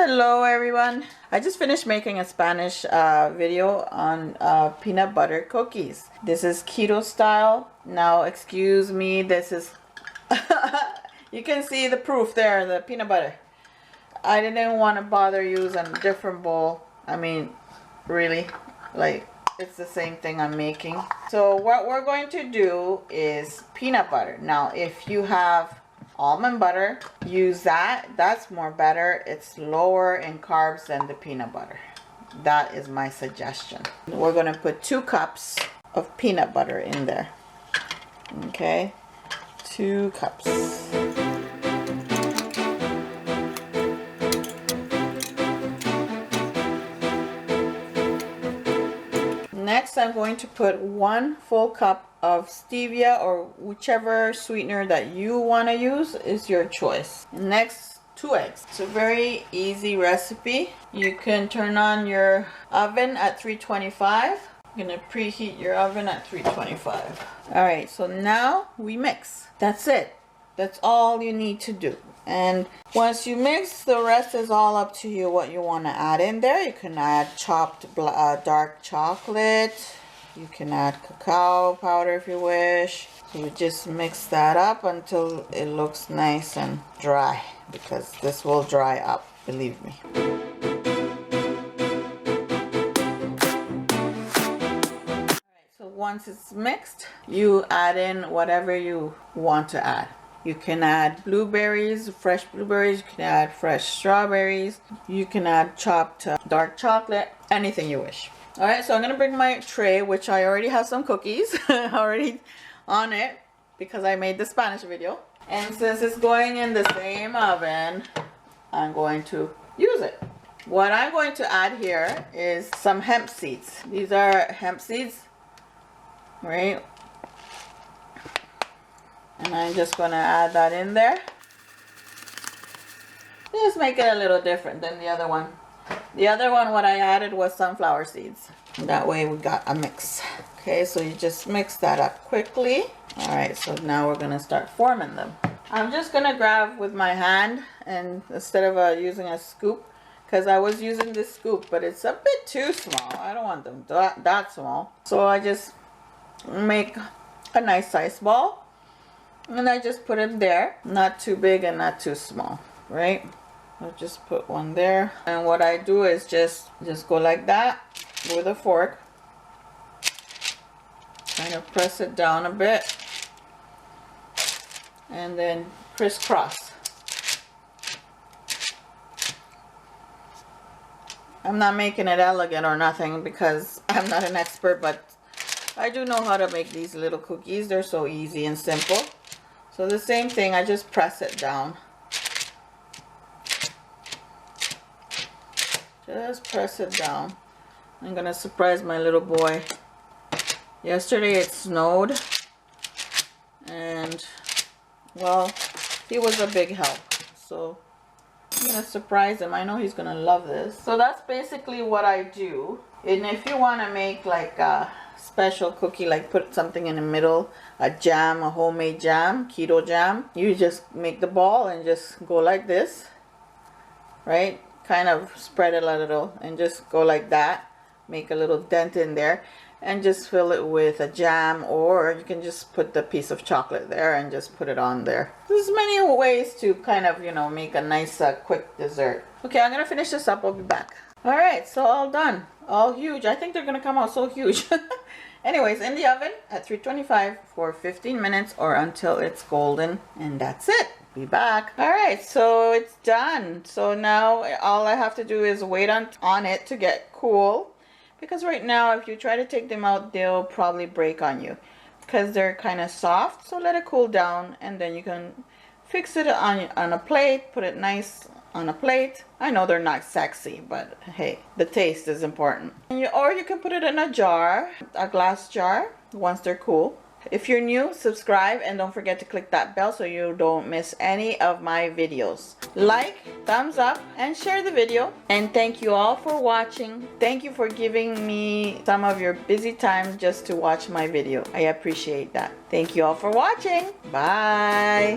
Hello everyone. I just finished making a Spanish video on peanut butter cookies. This is keto style. Now excuse me, this is you can see the proof there, the peanut butter. I didn't want to bother using a different bowl. I mean, really, like it's the same thing I'm making. So what we're going to do is peanut butter. Now if you have almond butter, use that. That's more better. It's lower in carbs than the peanut butter. That is my suggestion. We're going to put 2 cups of peanut butter in there. Okay, 2 cups. Next, I'm going to put 1 full cup of stevia, or whichever sweetener that you want to use is your choice. Next, 2 eggs. It's a very easy recipe. You can turn on your oven at 325. I'm going to preheat your oven at 325. Alright, so now we mix. That's it. That's all you need to do. And once you mix, the rest is all up to you what you want to add in there. You can add chopped dark chocolate. You can add cacao powder if you wish. You just mix that up until it looks nice and dry, because this will dry up, believe me. Alright, so once it's mixed, you add in whatever you want to add. You can add blueberries, fresh blueberries. You can add fresh strawberries. You can add chopped dark chocolate, anything you wish. Alright, so I'm going to bring my tray, which I already have some cookies already on it because I made the Spanish video. And since it's going in the same oven, I'm going to use it. What I'm going to add here is some hemp seeds. These are hemp seeds, right? And I'm just going to add that in there. Just make it a little different than the other one. The other one, what I added was sunflower seeds. That way we got a mix. Okay, so you just mix that up quickly. Alright, so now we're going to start forming them. I'm just going to grab with my hand, and instead of using a scoop, because I was using this scoop, but it's a bit too small. I don't want them that small. So I just make a nice size ball. And I just put it there. Not too big and not too small, right? I'll just put one there. And what I do is just go like that with a fork. Kind of press it down a bit. And then crisscross. I'm not making it elegant or nothing because I'm not an expert, but I do know how to make these little cookies. They're so easy and simple. So the same thing, I just press it down. Just press it down. I'm gonna surprise my little boy. Yesterday it snowed, and well, he was a big help. So I'm gonna surprise him. I know he's gonna love this. So that's basically what I do. And if you want to make like a special cookie, like put something in the middle, a jam, a homemade jam, keto jam, you just make the ball and just go like this, right? Kind of spread it a little and just go like that. Make a little dent in there and just fill it with a jam, or you can just put the piece of chocolate there and just put it on there. There's many ways to kind of, you know, make a nice quick dessert. Okay, I'm gonna finish this up. I'll be back. All right, so all done, all huge. I think they're gonna come out so huge. Anyways, in the oven at 325 for 15 minutes or until it's golden, and that's it. Be back. All right, so it's done. So now all I have to do is wait on it to get cool, because right now if you try to take them out, they'll probably break on you because they're kind of soft. So let it cool down, and then you can fix it on a plate, put it nice on a plate. I know they're not sexy, but hey, the taste is important. Or you can put it in a jar, a glass jar, once they're cool. If you're new, subscribe and don't forget to click that bell so you don't miss any of my videos. Like, thumbs up, and share the video. And thank you all for watching. Thank you for giving me some of your busy time just to watch my video. I appreciate that. Thank you all for watching. Bye.